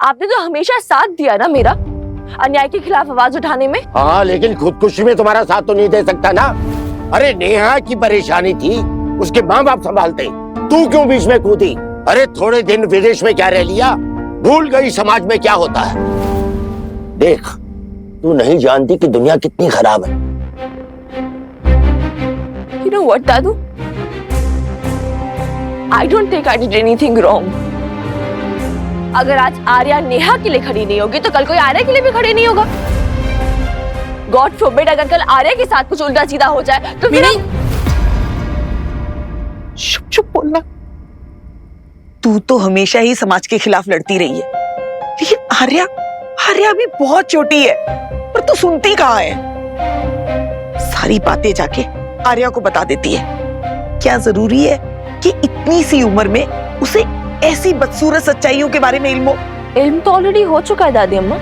आपने तो हमेशा साथ दिया ना मेरा अन्याय के खिलाफ आवाज उठाने में। हाँ, लेकिन खुदकुशी में तुम्हारा साथ तो नहीं दे सकता ना। अरे नेहा की परेशानी थी, उसके माँ बाप संभालते, तू क्यों बीच में कूदी? अरे थोड़े दिन विदेश में क्या रह लिया, भूल गई समाज में क्या होता है। देख, तू नहीं जानती कि दुनिया कितनी खराब है। You know what, Dadu? I don't think I did anything wrong. अगर आज आर्या नेहा के लिए खड़ी नहीं होगी तो कल कोई आर्या के लिए भी खड़ी नहीं होगा। गॉड फोरबिड, अगर कल आर्या के साथ कुछ उल्टा सीधा हो जाए तो फिर चुप चुप बोलना। तू तो हमेशा ही समाज के खिलाफ लड़ती रही है, लेकिन आर्या आर्या भी बहुत छोटी है, पर तू सुनती कहाँ है? सारी बातें जाके आर्या को बता देती है। क्या जरूरी है कि इतनी सी उम्र में उसे ऐसी बदसूरत सच्चाइयों के बारे में इल्म हो? इल्म तो ऑलरेडी हो चुका है दादी अम्मा।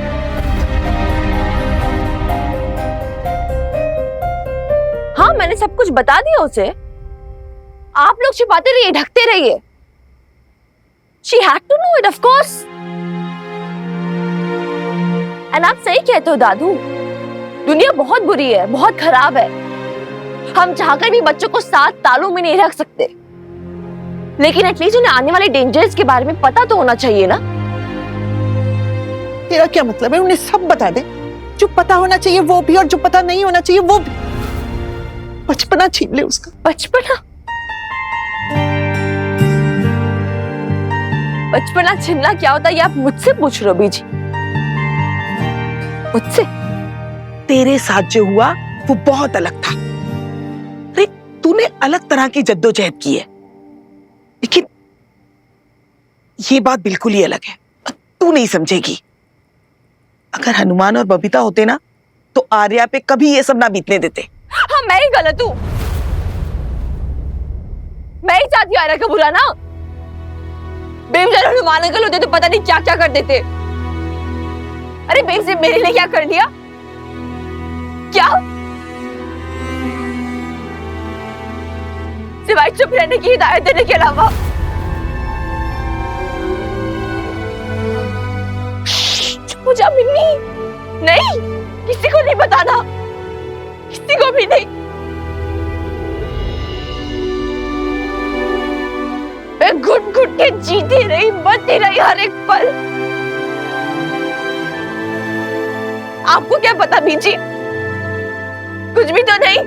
हाँ, मैंने सब कुछ बता दिया उसे। आप लोग छिपाते रहिए, ढकते रहिए। She had to know it, of course. And आप सही कहते हो दादू, दुनिया बहुत बुरी है, बहुत खराब है। हम चाहकर भी बच्चों को 7 तालों में नहीं रख सकते, लेकिन एटलीस्ट उन्हें आने वाले डेंजर्स के बारे में पता तो होना चाहिए ना। तेरा क्या मतलब है? उन्हें सब बता दे, जो पता होना चाहिए वो भी और जो पता नहीं होना चाहिए वो भी। बचपना छीन ले उसका। बचपना? बचपना छीनना क्या होता है ये आप मुझसे पूछ रहे हो बीजी? मुझसे? तेरे साथ जो हुआ वो बहुत अलग था। अरे तूने अलग तरह की जद्दोजहद की है, लेकिन ये बात बिल्कुल ही अलग है। तू नहीं समझेगी। अगर हनुमान और बबीता होते ना तो आर्या पे कभी ये सब ना बीतने देते। हाँ, मैं ही गलत हूँ। मैं ही चाहती हूँ आर्या का बुरा ना। बेवजह हनुमान अंकल होते तो पता नहीं क्या क्या कर देते। अरे बेब से मेरे लिए क्या कर लिया? क्या? सिवाय चुप रहने की हिदायत देने के अलावा। चुप हो जा मिन्नी। नहीं, किसी को नहीं बताना, किसी को भी नहीं। मैं घुट घुट के जीती रही, मरती रही हर एक पल। आपको क्या पता बीजी? कुछ भी तो नहीं,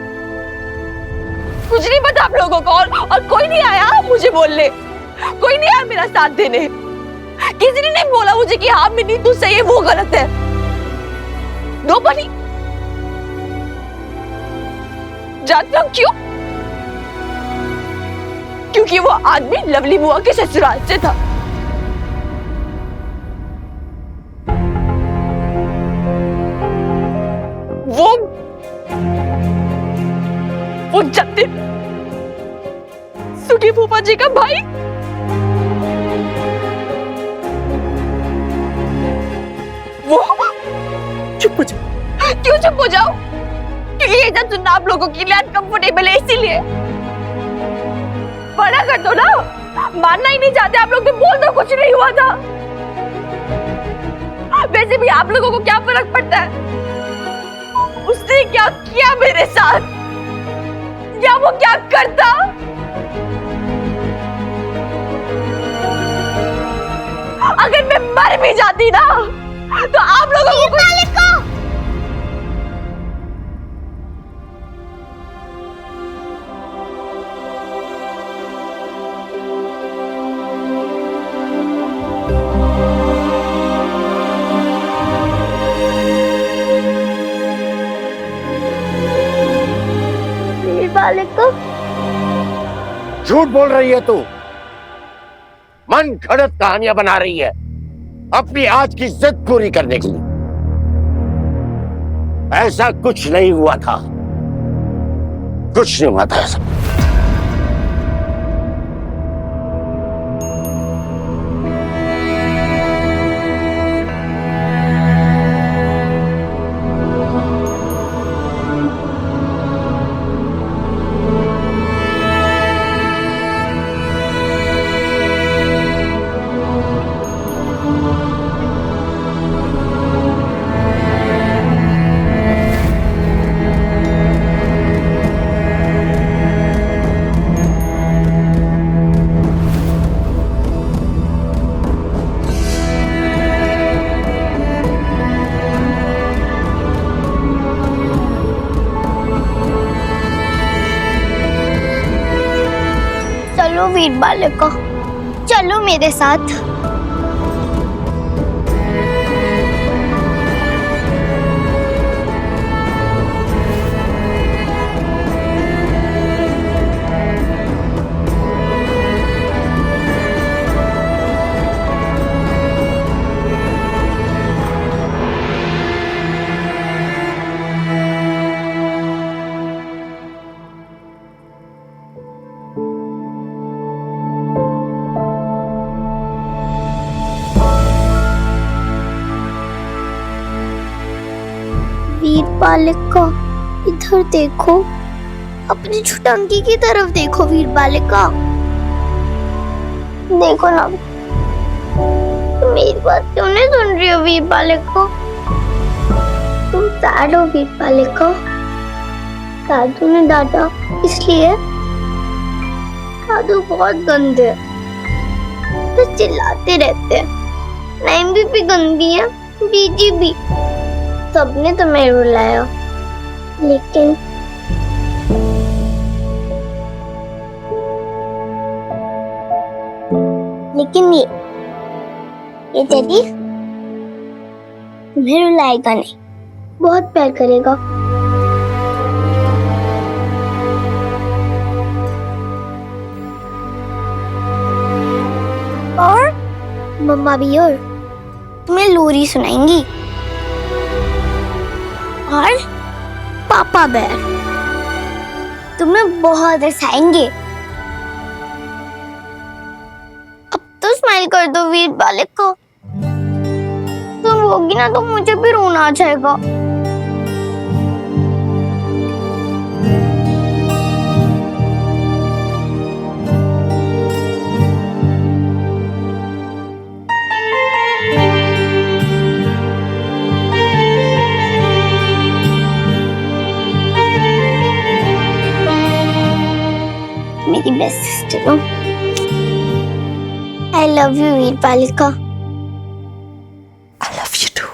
कुछ नहीं पता आप लोगों को। और कोई नहीं आया मुझे बोलने, कोई नहीं आया मेरा साथ देने। किसी ने नहीं बोला मुझे कि हाँ मिन्नी तू सही है, वो गलत है। नोबडी। जानते हो क्यों? क्योंकि वो आदमी लवली बुआ के ससुराल से था। वो जतिन, सुखी फूफा जी का भाई। वो चुप हो जा। क्यों चुप हो जाओ? क्योंकि ये जब सुनना आप लोगों के लिए अनकंफर्टेबल है, इसीलिए। मना कर दो ना, मानना ही नहीं चाहते आप लोग तो बोल दो कुछ नहीं हुआ था। वैसे भी आप लोगों को क्या फर्क पड़ता है उसने क्या किया मेरे साथ, या वो क्या करता? अगर मैं मर भी जाती ना तो आप लोगों को झूठ बोल रही है तू, मन घड़त कहानियां बना रही है अपनी आज की जिद पूरी करने के लिए। ऐसा कुछ नहीं हुआ था, कुछ नहीं हुआ था ऐसा। वीर बालिका, चलो मेरे साथ। वीर बालिका, इधर देखो, अपनी छुटंकी की तरफ देखो। वीर बालिका, देखो ना, तुम मेरी बात क्यों नहीं सुन रही हो? वीर बालिका, तुम सैड हो वीर बालिका। दादू ने डांटा इसलिए? दादू बहुत गंदे हैं, बस चिल्लाते रहते हैं। नैमी भी गंदी है, बीजी भी। सबने तुम्हें रुलाया, लेकिन ये टेडी तुम्हें रुलाएगा नहीं, बहुत प्यार करेगा। और मम्मा भी और तुम्हें लोरी सुनाएंगी, और पापा बेर तुम्हें बहुत हंसाएंगे। अब तो स्माइल कर दो वीर बालिका, तुम होगी ना तो मुझे भी रोना आ जाएगा। मेरी बेस्ट सिस्टर हो। I love you वीर बालिका। I love you too.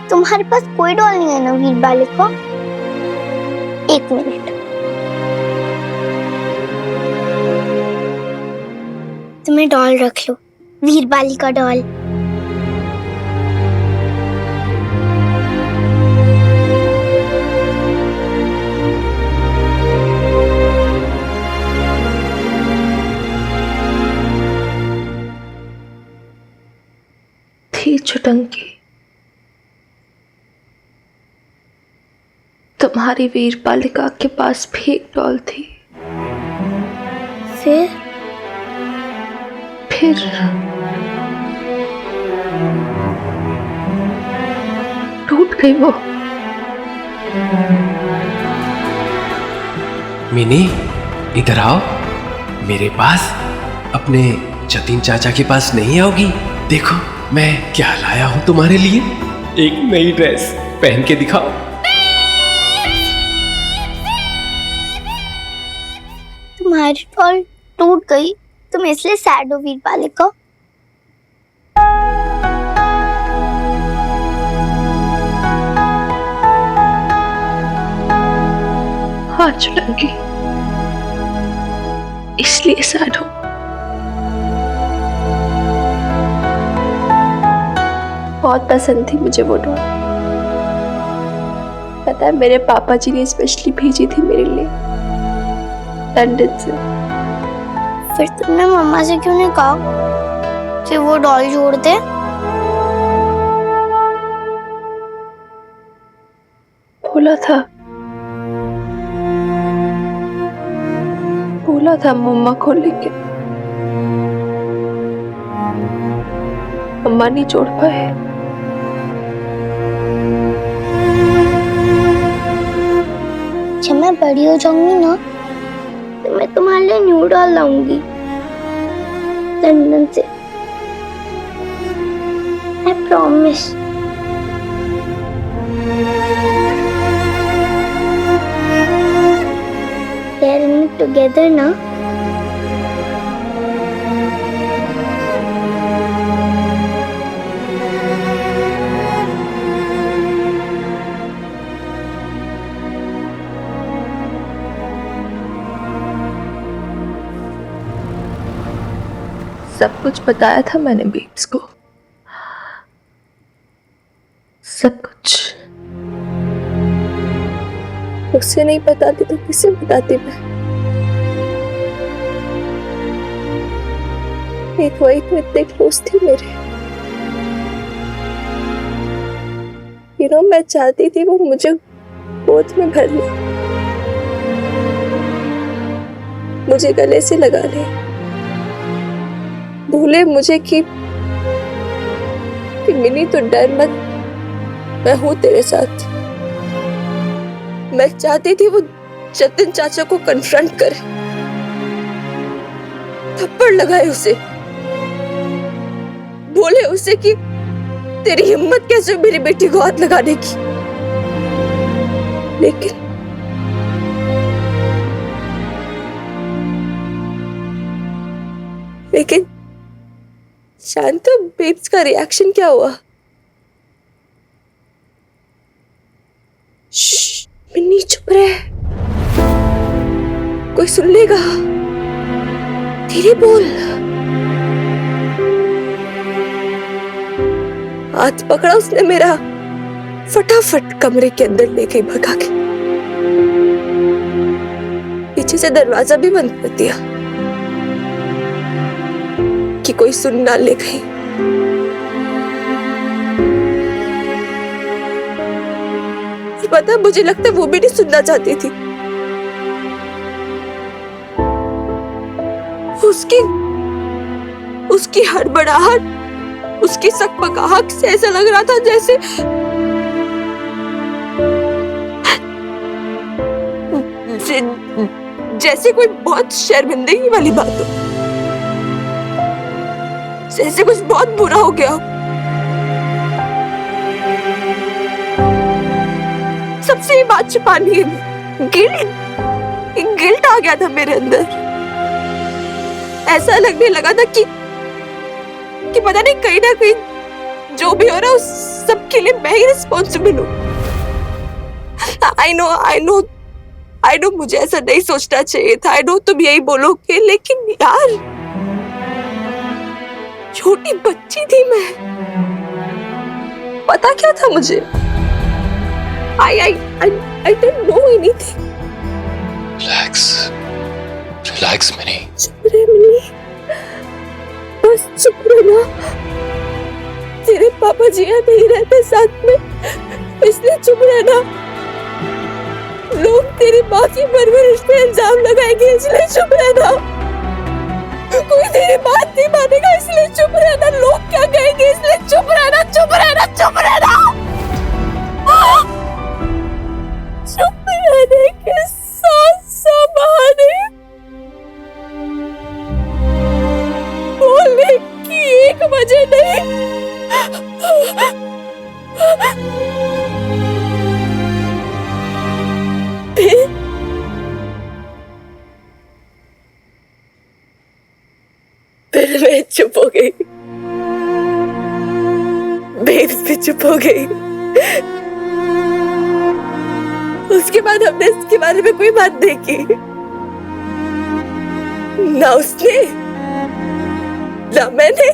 तुम्हारे पास कोई डॉल नहीं है ना वीर बालिका? एक मिनट, तुम्हें डॉल रख लो, वीर बालिका डॉल। थी छुटंकी, तुम्हारी वीर बालिका के पास भी एक डॉल थी। फिर टूट गई वो। मिनी, इधर आओ मेरे पास। अपने जतिन चाचा के पास नहीं आओगी? देखो मैं क्या लाया हूं तुम्हारे लिए। एक नई ड्रेस पहन के दिखाओ। तुम्हारी डॉल टूट गई, तुम इसलिए सैड हो वीर बालिका? हाँ छुटंकी, इसलिए सैड हो। बहुत पसंद थी मुझे वो डॉल। पता है मेरे पापा जी ने स्पेशली भेजी थी मेरे लिए लंदन से। फिर तुमने मम्मा से क्यों नहीं कहा कि वो डॉल जोड़ दे? बोला था मम्मा को, लेकिन मम्मा नहीं जोड़ पाए। जब मैं बड़ी हो जाऊंगी ना तो मैं तुम्हारे लिए न्यू डॉल लाऊंगी लंदन से, I promise। We are in it together ना। सब कुछ बताया था मैंने बेब्स को, सब कुछ। उसे नहीं बताती तो किसे बताती मैं? एक वही तो इतने क्लोज थी मेरे। मैं चाहती थी वो मुझे गोद में भर ले, मुझे गले से लगा ले, भूले मुझे कि मिनी तो डर मत, मैं हूं तेरे साथ। मैं चाहती थी वो जतिन चाचा को कन्फ्रंट करे, थप्पड़ लगाए उसे, बोले उसे कि तेरी हिम्मत कैसे मेरी बेटी को हाथ लगाने की। लेकिन शांता, बेब्स का रिएक्शन क्या हुआ? मिन्नी चुप रहे, कोई सुन लेगा। धीरे बोल। हाथ पकड़ा उसने मेरा, फटाफट कमरे के अंदर ले गई भगा के, पीछे से दरवाजा भी बंद कर दिया कि कोई सुन ना ले गई। पता, मुझे लगता है वो भी नहीं सुनना चाहती थी। उसकी हड़बड़ाहट, उसकी सकपकाहट से ऐसा लग रहा था जैसे कोई बहुत शर्मिंदगी वाली बात हो, जैसे कुछ बहुत बुरा हो गया। सबसे ये बात छुपानी है। गिल्ट आ गया था मेरे अंदर। ऐसा लगने लगा था कि पता नहीं कहीं ना कहीं जो भी हो रहा है उस सब के लिए मैं ही रिस्पॉन्सिबल हूँ। आई नो मुझे ऐसा नहीं सोचना चाहिए था। आई नो तुम यही बोलोगे, लेकिन यार छोटी बच्ची थी मैं, पता क्या था मुझे? I didn't know anything. Relax, Minnie. चुप रहे मिनी, बस चुप रहना। तेरे पापा जी यहाँ नहीं रहते साथ में, इसलिए चुप रहना। लोग तेरी माँ की परवरिश पे इल्जाम लगाएंगे, इसलिए चुप रहना। कोई तेरी बात नहीं मानेगा, इसलिए चुप रहना। लोग क्या कहेंगे, इसलिए चुप रहना, चुप रहना, चुप रहना। चुप रहने के सौ बहाने, बोलने की एक वजह नहीं। फिर मैं चुप हो गई, बेब्स भी चुप हो गई। उसके बाद हमने इसके बारे में कोई बात नहीं की, ना उसने ना मैंने।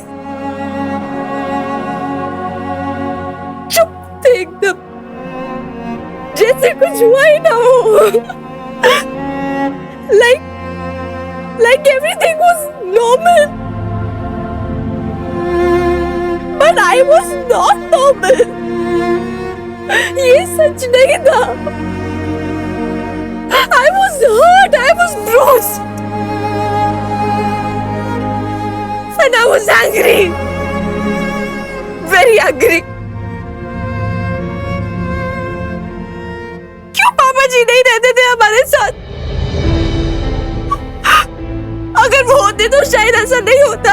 चुप थे एकदम, जैसे कुछ हुआ ही ना हो। like everything was normal, but I was not normal. ये सच नहीं था। I was hurt, I was bruised, and I was angry, very angry. क्यों पापा जी नहीं रहते थे हमारे साथ? अगर वो होते तो शायद ऐसा नहीं होता।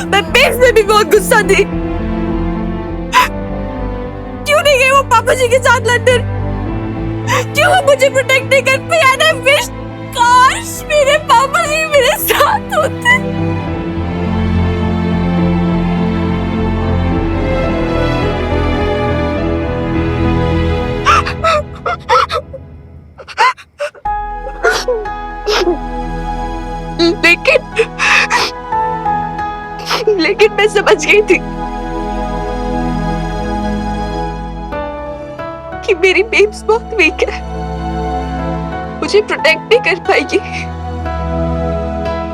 मैं बेब्स में भी बहुत गुस्सा थी। क्यों नहीं गए वो पापा जी के साथ लंदन? क्यों वो मुझे प्रोटेक्ट नहीं कर पाए? And I wish काश मेरे पापा जी मेरे साथ होते। लेकिन मैं समझ गई थी कि मेरी बेब्स बहुत वीक है, मुझे प्रोटेक्ट नहीं कर पाएगी।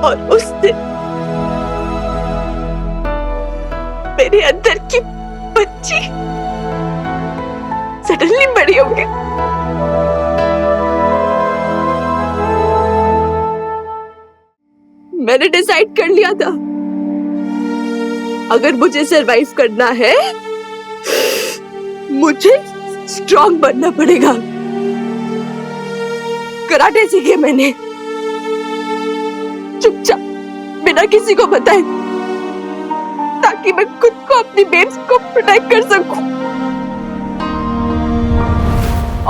और उस दिन मेरे अंदर की बच्ची सडनली बड़ी हो गई। मैंने डिसाइड कर लिया था, अगर मुझे सरवाइव करना है मुझे स्ट्रॉन्ग बनना पड़ेगा। कराटे सीखे मैंने, चुपचाप बिना किसी को बताए, ताकि मैं खुद को अपनी बेब्स को प्रोटेक्ट कर सकूं।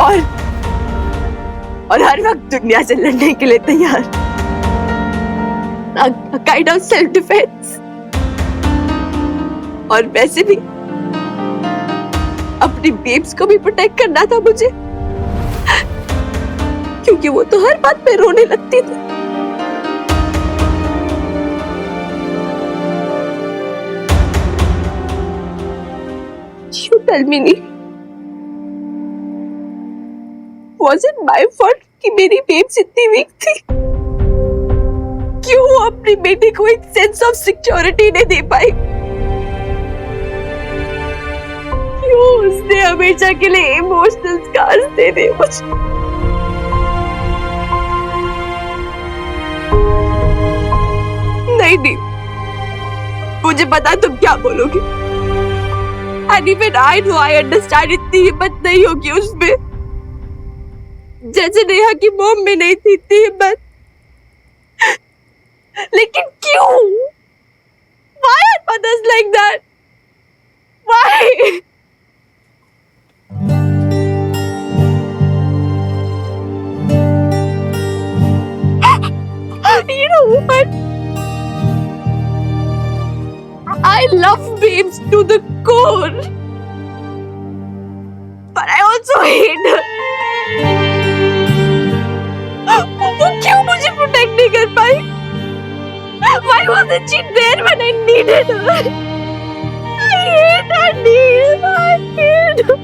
और हर वक्त दुनिया से लड़ने के लिए तैयार। A kind of self defense। और वैसे भी अपनी बेब्स को भी प्रोटेक्ट करना था मुझे, क्योंकि वो तो हर बात पे रोने लगती थी। You tell me, was it my fault कि मेरी बेब्स इतनी वीक थी? क्यों अपनी बेटी को एक सेंस ऑफ सिक्योरिटी नहीं दे पाई? क्यों उसने हमेशा के लिए इमोशनल स्कार्स दे दे मुझे? नहीं, मुझे पता तुम क्या बोलोगे। And even I know, I understand, इतनी हिम्मत नहीं होगी उसमें, जैसे नेहा की मॉम में नहीं थी इतनी हिम्मत। लेकिन क्यों? Why are mothers like that? Why? You know what? I love babes to the core, but I also hate her. वो क्यों मुझे प्रोटेक्ट नहीं कर पाई? Why wasn't she there when I needed her? I hate her, Neil. I hate her.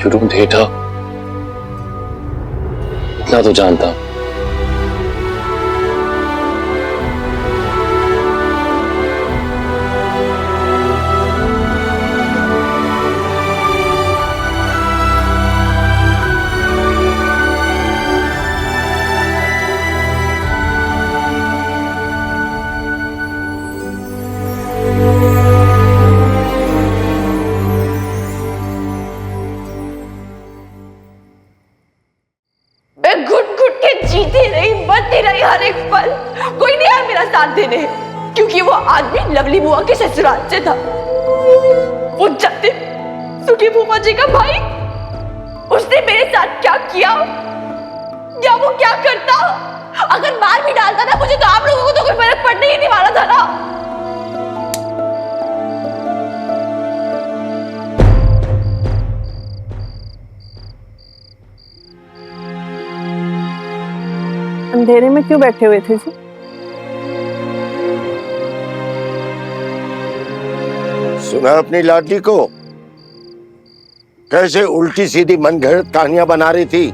You don't hate her, इतना तो जानता हूं। मैं घुट-घुट के जीती रही, मरती रही हर एक पल। कोई नहीं आया मेरा साथ देने, क्योंकि वो आदमी लवली बुआ के ससुराल से था। वो जतिन, सुखी बुआ जी का भाई, उसने मेरे साथ क्या किया, या वो क्या करता? अगर मार भी डालता ना मुझे, तो आप लोगों को तो कोई फर्क पड़ने ही नहीं वाला था ना। अंधेरे में क्यों बैठे हुए थे जी? सुना अपनी लाडली को कैसे उल्टी सीधी मनगढ़ंत कहानियां बना रही थी,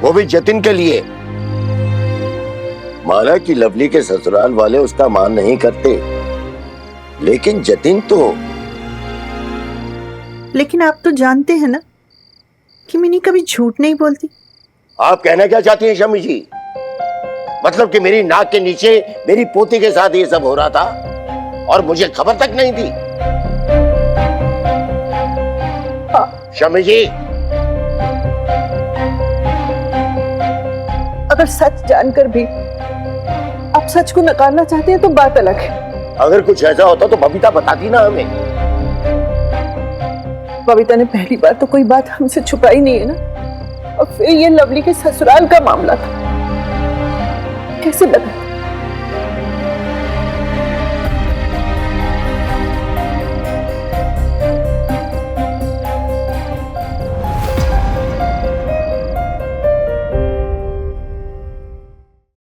वो भी जतिन के लिए। माना कि लवली के ससुराल वाले उसका मान नहीं करते, लेकिन जतिन तो। लेकिन आप तो जानते हैं ना कि मिनी कभी झूठ नहीं बोलती। आप कहना क्या चाहती हैं शमी जी? मतलब कि मेरी नाक के नीचे मेरी पोती के साथ ये सब हो रहा था और मुझे खबर तक नहीं थी? शमी जी, अगर सच जानकर भी आप सच को नकारना चाहते हैं तो बात अलग है। अगर कुछ ऐसा होता तो बबीता बताती ना हमें। बबीता ने पहली बार तो कोई बात हमसे छुपाई नहीं है ना, और फिर ये लवली के ससुराल का मामला था, कैसे लगा